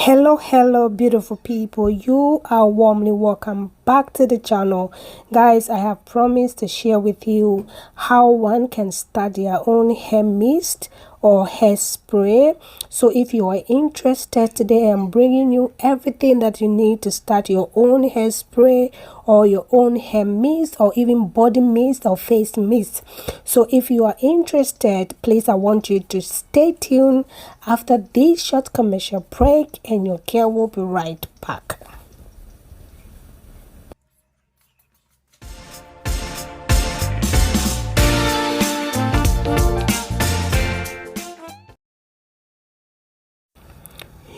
Hello beautiful people, you are warmly welcome back to the channel. Guys, I have promised to share with you how one can start their own hair mist or hairspray. So if you are interested, today I'm bringing you everything that you need to start your own hairspray or your own hair mist or even body mist or face mist. So if you are interested, please, I want you to stay tuned after this short commercial break, and your care will be right back.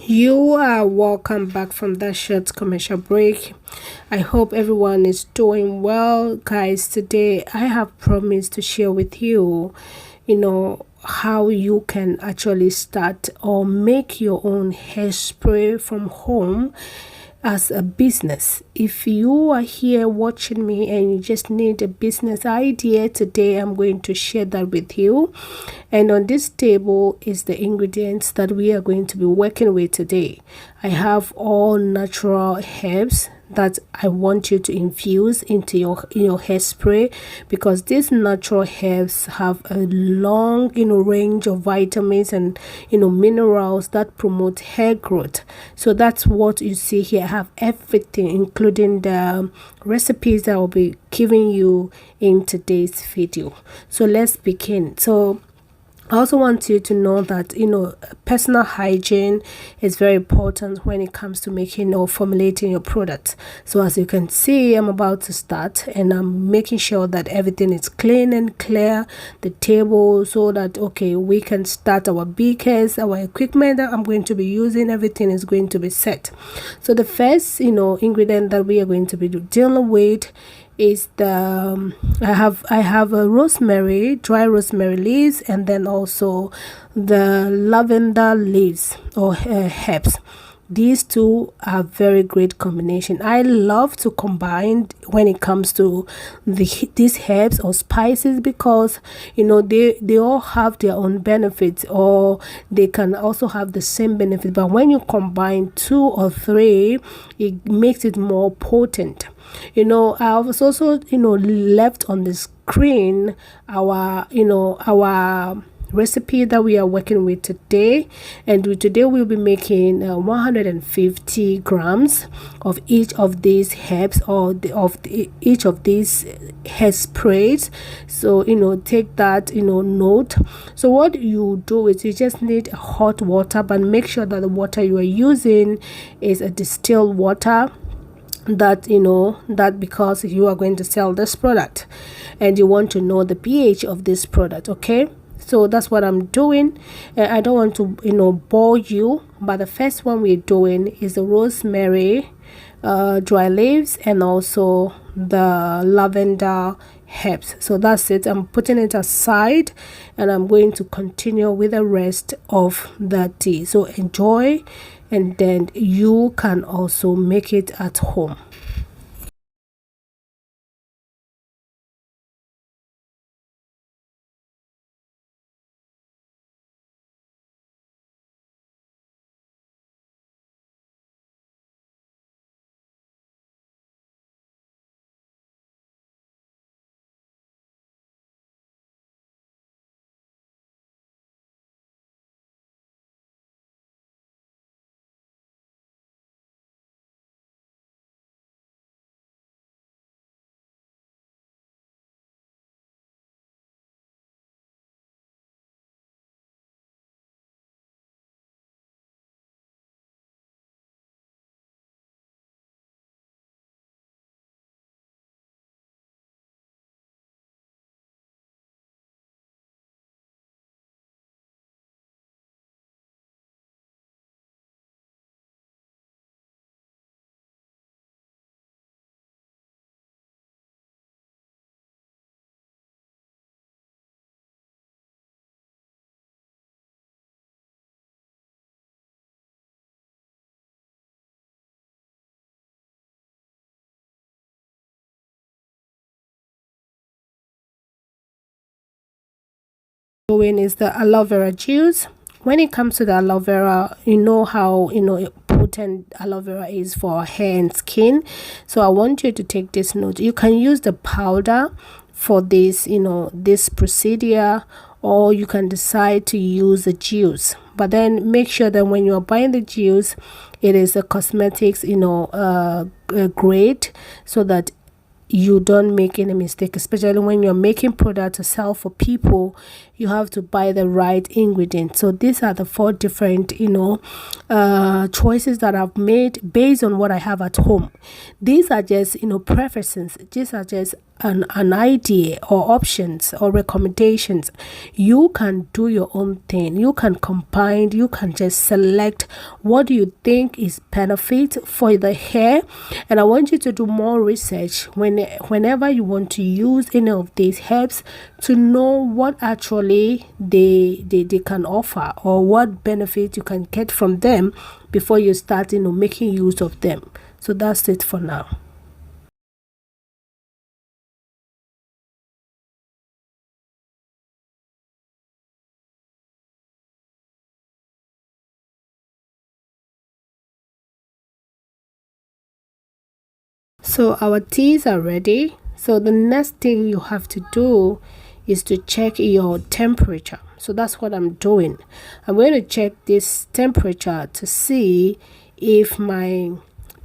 You are welcome back from that short commercial break. I hope everyone is doing well. Guys, today I have promised to share with you, how you can actually start or make your own hairspray from home as a business. If you are here watching me and you just need a business idea, today I'm going to share that with you. And on this table is the ingredients that we are going to be working with today. I have all natural herbs that I want you to infuse into your hairspray, because these natural herbs have a long range of vitamins and minerals that promote hair growth. So that's what you see here. I have everything, including the recipes that I'll be giving you in today's video. So let's begin. So I also want you to know that personal hygiene is very important when it comes to making or formulating your products. So as you can see, I'm about to start and I'm making sure that everything is clean and clear, the table, so that we can start our beakers, our equipment that I'm going to be using, everything is going to be set. So the first ingredient that we are going to be dealing with is the I have a rosemary, dry rosemary leaves, and then also the lavender leaves or herbs. These two are very great combination. I love to combine when it comes to these herbs or spices, because they all have their own benefits, or they can also have the same benefit, but when you combine two or three, it makes it more potent. I was also left on the screen our recipe that we are working with today, and today we'll be making 150 grams of each of these herbs, or each of these hair sprays. So take that note. So what you do is you just need hot water, but make sure that the water you are using is a distilled water, that because you are going to sell this product and you want to know the pH of this product. Okay, so that's what I'm doing. I don't want to bore you, but the first one we're doing is the rosemary dry leaves and also the lavender herbs. So that's it. I'm putting it aside and I'm going to continue with the rest of the tea. So enjoy, and then you can also make it at home. Doing is the aloe vera juice. When it comes to the aloe vera, you know how potent aloe vera is for our hair and skin. So I want you to take this note. You can use the powder for this, this procedure, or you can decide to use the juice. But then make sure that when you're buying the juice, it is a cosmetics, grade, so that you don't make any mistake, especially when you're making product to sell for people. You have to buy the right ingredients. So these are the 4 different choices that I've made based on what I have at home. These are just preferences. These are just an idea or options or recommendations. You can do your own thing. You can combine, you can just select what you think is benefit for the hair. And I want you to do more research whenever you want to use any of these herbs, to know what actually they can offer, or what benefit you can get from them before you start making use of them. So that's it for now. So our teas are ready. So the next thing you have to do is to check your temperature. So that's what I'm doing. I'm going to check this temperature to see if my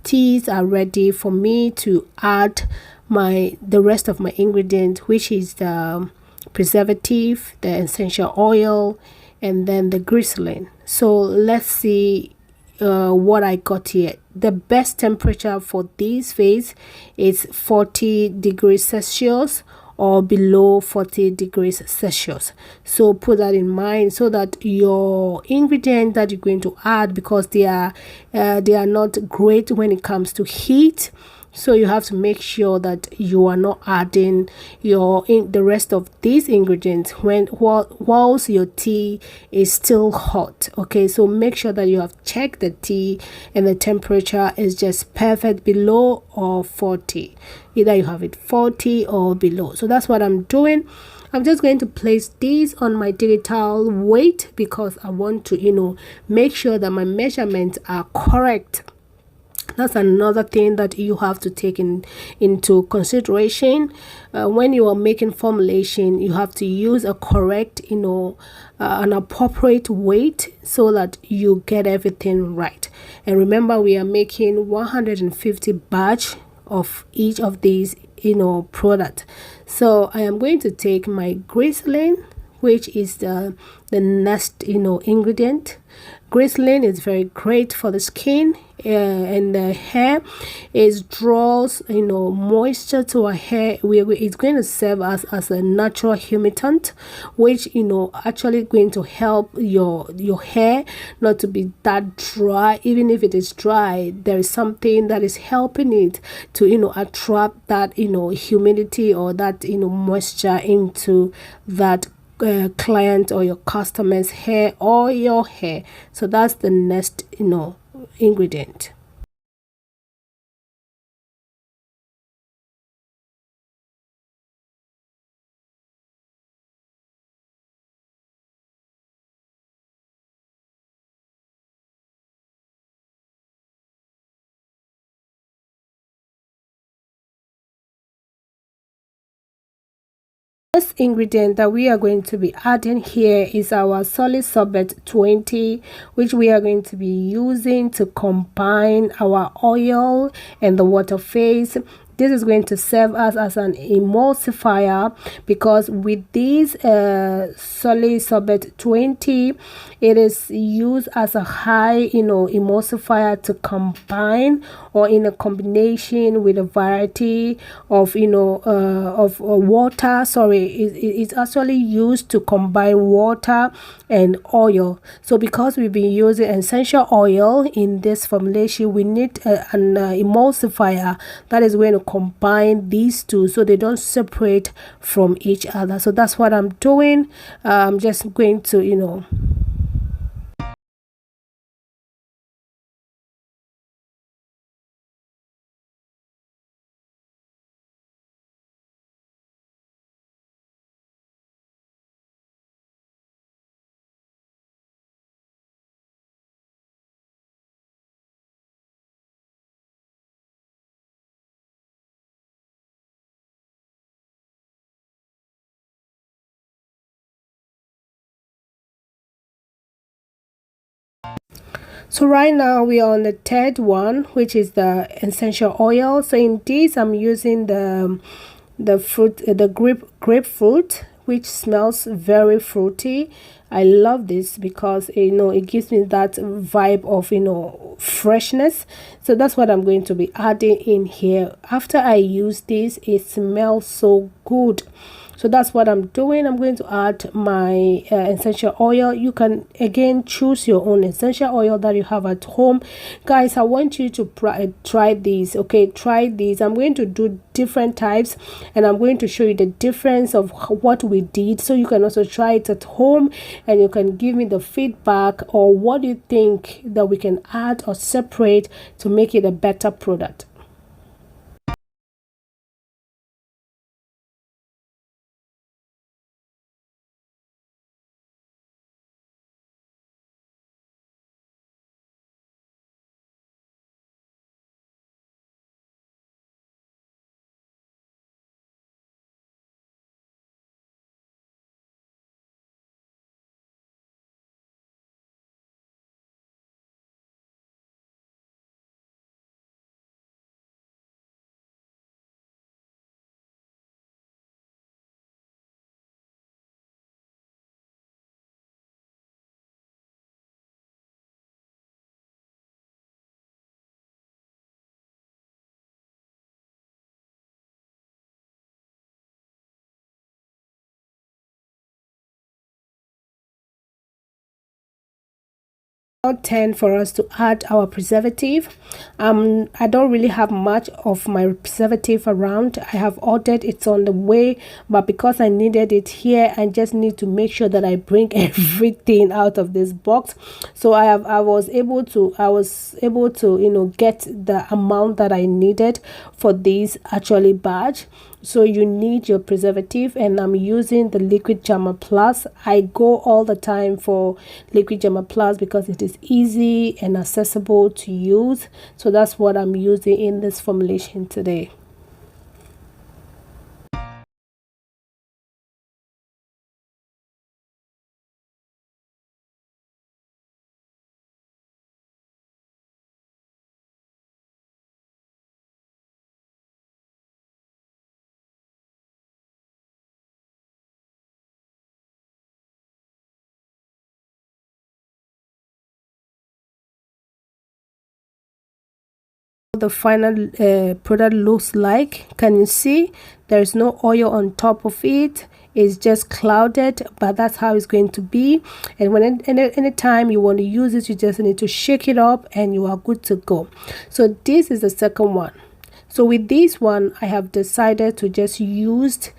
teas are ready for me to add the rest of my ingredient, which is the preservative, the essential oil, and then the glycerin. So let's see what I got here. The best temperature for this phase is 40 degrees Celsius or below 40 degrees Celsius. So put that in mind, so that your ingredient that you're going to add, because they are not great when it comes to heat, so you have to make sure that you are not adding the rest of these ingredients whilst your tea is still hot. Okay, so make sure that you have checked the tea and the temperature is just perfect, below or 40. Either you have it 40 or below. So that's what I'm doing. I'm just going to place these on my digital weight, because I want to make sure that my measurements are correct. That's another thing that you have to take into consideration when you are making formulation. You have to use a correct, an appropriate weight, so that you get everything right. And remember, we are making 150 batch of each of these product. So I am going to take my glycerin, which is the next ingredient. Glycerin is very great for the skin and the hair. It draws moisture to our hair. It's going to serve us as a natural humectant, which actually going to help your hair not to be that dry. Even if it is dry, there is something that is helping it to attract that humidity, or that moisture into that client or your customer's hair or your hair. So that's the next ingredient. First ingredient that we are going to be adding here is our solid sorbet 20, which we are going to be using to combine our oil and the water phase. This is going to serve us as an emulsifier, because with this solid sorbet 20, it is used as a high emulsifier to combine, or in a combination with a variety of water. Sorry, it's actually used to combine water and oil. So because we've been using essential oil in this formulation, we need an emulsifier that is going to combine these two, so they don't separate from each other. So that's what I'm doing. I'm just going to So right now we are on the third one, which is the essential oil. So in this I'm using the fruit, the grapefruit, which smells very fruity. I love this because it gives me that vibe of freshness. So that's what I'm going to be adding in here. After I use this, it smells so good. So that's what I'm doing. I'm going to add my essential oil. You can again choose your own essential oil that you have at home. Guys, I want you to try these. Okay, try these. I'm going to do different types and I'm going to show you the difference of what we did, so you can also try it at home and you can give me the feedback or what you think that we can add or separate to make it a better product. About 10 for us to add our preservative. I don't really have much of my preservative around. I have ordered, it's on the way, but because I needed it here, I just need to make sure that I bring everything out of this box. So I was able to get the amount that I needed for this actually batch. So you need your preservative, and I'm using the liquid Jama Plus. I go all the time for liquid Jama Plus because it is easy and accessible to use. So that's what I'm using in this formulation today. The final product looks like, can you see there's no oil on top of it? It's just clouded, but that's how it's going to be. And when anytime you want to use it, you just need to shake it up and you are good to go. So this is the second one. So with this one, I have decided to just use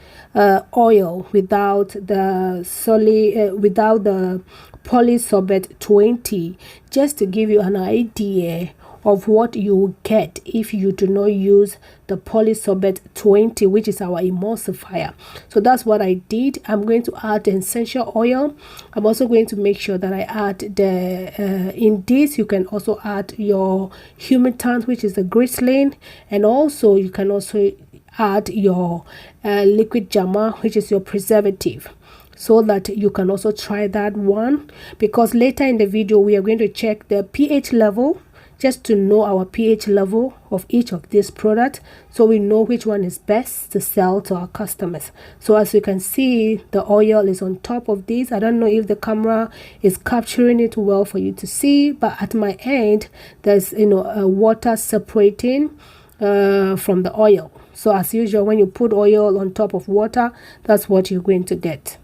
oil without the solid without the polysorbate 20, just to give you an idea of what you will get if you do not use the polysorbate 20, which is our emulsifier. So that's what I did. I'm going to add the essential oil. I'm also going to make sure that I add the in this you can also add your humectant, which is the glycerin, and also you can also add your liquid Jama, which is your preservative, so that you can also try that one, because later in the video we are going to check the pH level, just to know our pH level of each of these products, so we know which one is best to sell to our customers. So as you can see, the oil is on top of this. I don't know if the camera is capturing it well for you to see, but at my end there's a water separating from the oil. So as usual, when you put oil on top of water, that's what you're going to get.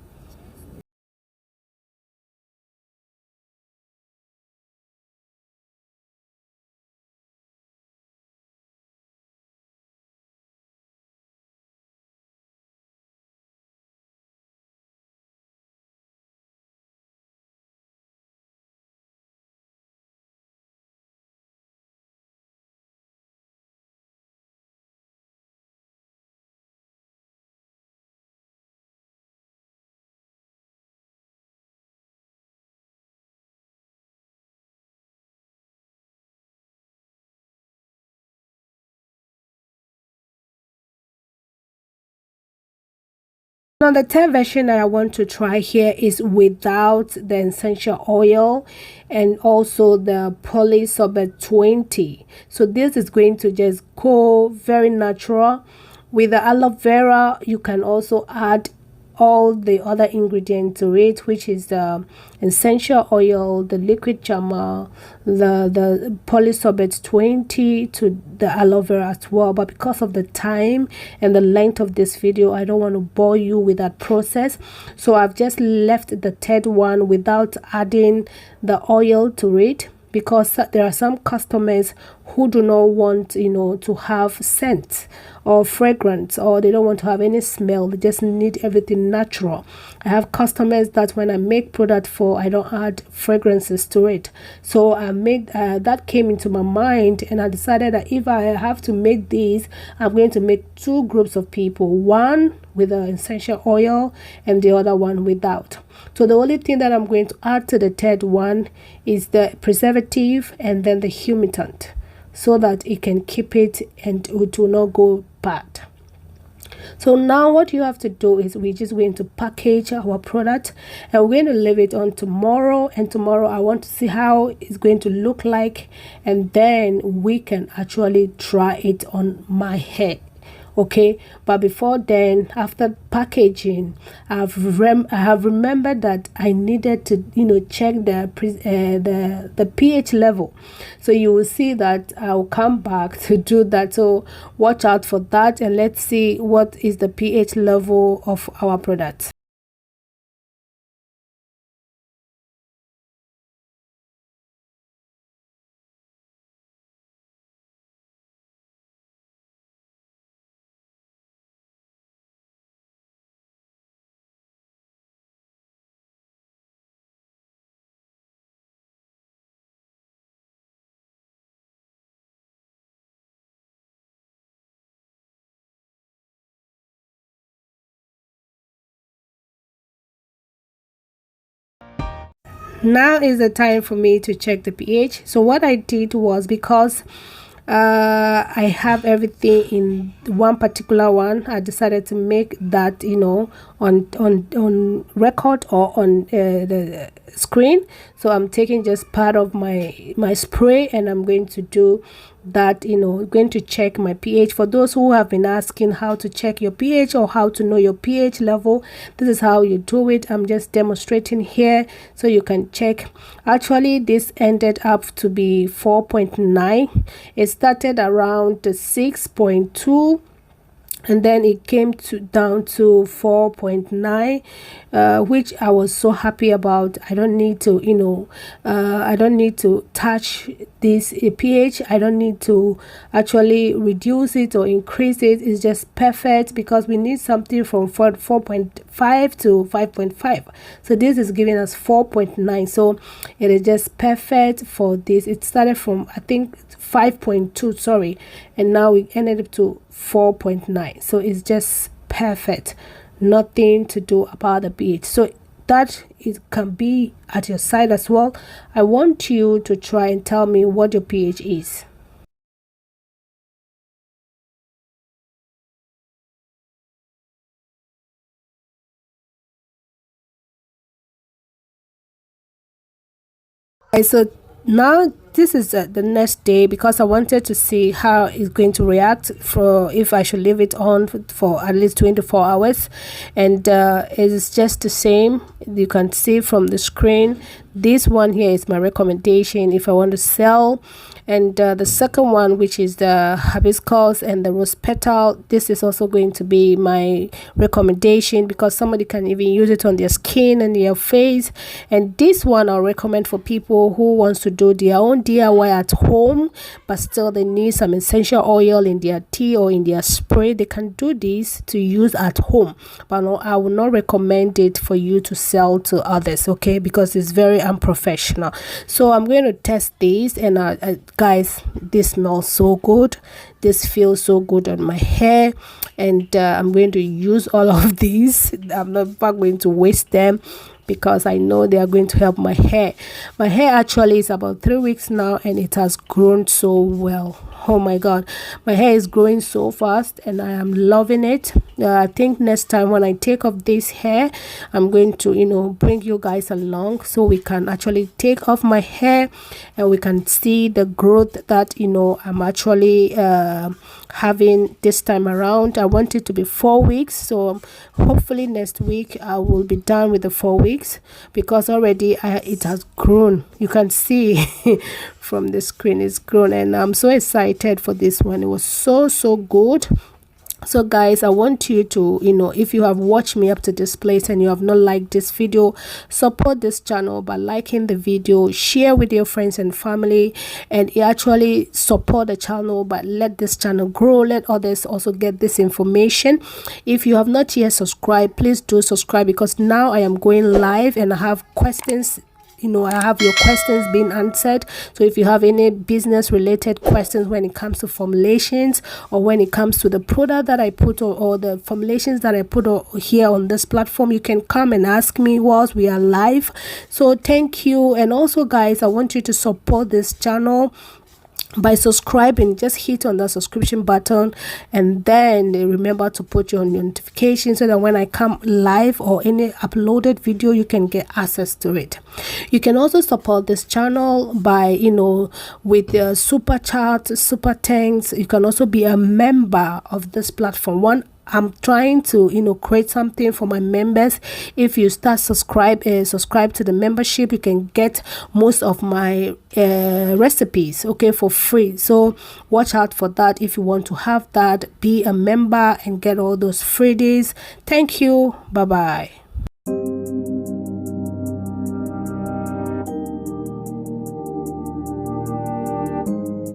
Now the third version that I want to try here is without the essential oil and also the polysorbate 20. So this is going to just go very natural. With the aloe vera, you can also add all the other ingredients to it, which is the essential oil, the liquid charmer, the polysorbate 20 to the aloe vera as well. But because of the time and the length of this video, I don't want to bore you with that process, so I've just left the third one without adding the oil to it, because there are some customers who do not want to have scent or fragrance, or they don't want to have any smell. They just need everything natural. I have customers that when I make product for, I don't add fragrances to it. So I made that came into my mind, and I decided that if I have to make these, I'm going to make two groups of people, one with the essential oil and the other one without. So the only thing that I'm going to add to the third one is the preservative and then the humectant, so that it can keep it and it will not go bad. So now what you have to do is we're just going to package our product, and we're going to leave it on tomorrow, and tomorrow I want to see how it's going to look like, and then we can actually try it on my head. Okay, but before then, after packaging, I have remembered that I needed to check the pH level. So you will see that I'll come back to do that, so watch out for that, and let's see what is the pH level of our product. Now is the time for me to check the pH. So what I did was, because I have everything in one particular one, I decided to make that on record or on the screen. So I'm taking just part of my spray, and I'm going to do that, going to check my pH. For those who have been asking how to check your pH or how to know your pH level, this is how you do it. I'm just demonstrating here so you can check. Actually, this ended up to be 4.9. It started around 6.2, and then it came down to 4.9, which I was so happy about. I don't need to I don't need to touch this pH. I don't need to actually reduce it or increase it. It's just perfect, because we need something from 4.5 to 5.5. So this is giving us 4.9, so it is just perfect for this. It started from, I think, 5.2, sorry, and now we ended up to 4.9. so it's just perfect. Nothing to do about the pH. So that it can be at your side as well. I want you to try and tell me what your pH is. So now this is the next day, because I wanted to see how it's going to react for if I should leave it on for at least 24 hours, and it's just the same. You can see from the screen, this one here is my recommendation if I want to sell, and the second one, which is the hibiscus and the rose petal, this is also going to be my recommendation, because somebody can even use it on their skin and their face. And this one I'll recommend for people who wants to do their own DIY at home, but still they need some essential oil in their tea or in their spray. They can do this to use at home, but no, I will not recommend it for you to sell to others, okay, because it's very unprofessional. So I'm going to test this, and guys, this smells so good. This feels so good on my hair, and I'm going to use all of these. I'm not going to waste them because I know they are going to help my hair. My hair actually is about 3 weeks now, and it has grown so well. Oh my god, my hair is growing so fast and I am loving it. I think next time when I take off this hair, I'm going to bring you guys along so we can actually take off my hair and we can see the growth that I'm actually having this time around. I want it to be 4 weeks, so hopefully next week I will be done with the 4 weeks, because already it has grown. You can see from the screen it's grown, and I'm so excited for this one. It was so good. So guys, I want you to if you have watched me up to this place and you have not liked this video, support this channel by liking the video, share with your friends and family, and actually support the channel, but let this channel grow. Let others also get this information. If you have not yet subscribed, please do subscribe, because now I am going live and I have questions. I have your questions being answered. So if you have any business related questions when it comes to formulations, or when it comes to the product that I put, or the formulations that I put here on this platform, you can come and ask me whilst we are live. So thank you. And also guys, I want you to support this channel by subscribing. Just hit on the subscription button, and then remember to put your notification so that when I come live or any uploaded video, you can get access to it. You can also support this channel by with super chat, super thanks. You can also be a member of this platform. I'm trying to create something for my members. If you subscribe to the membership, you can get most of my recipes for free. So watch out for that. If you want to have that, be a member and get all those freebies. Thank you. Bye bye.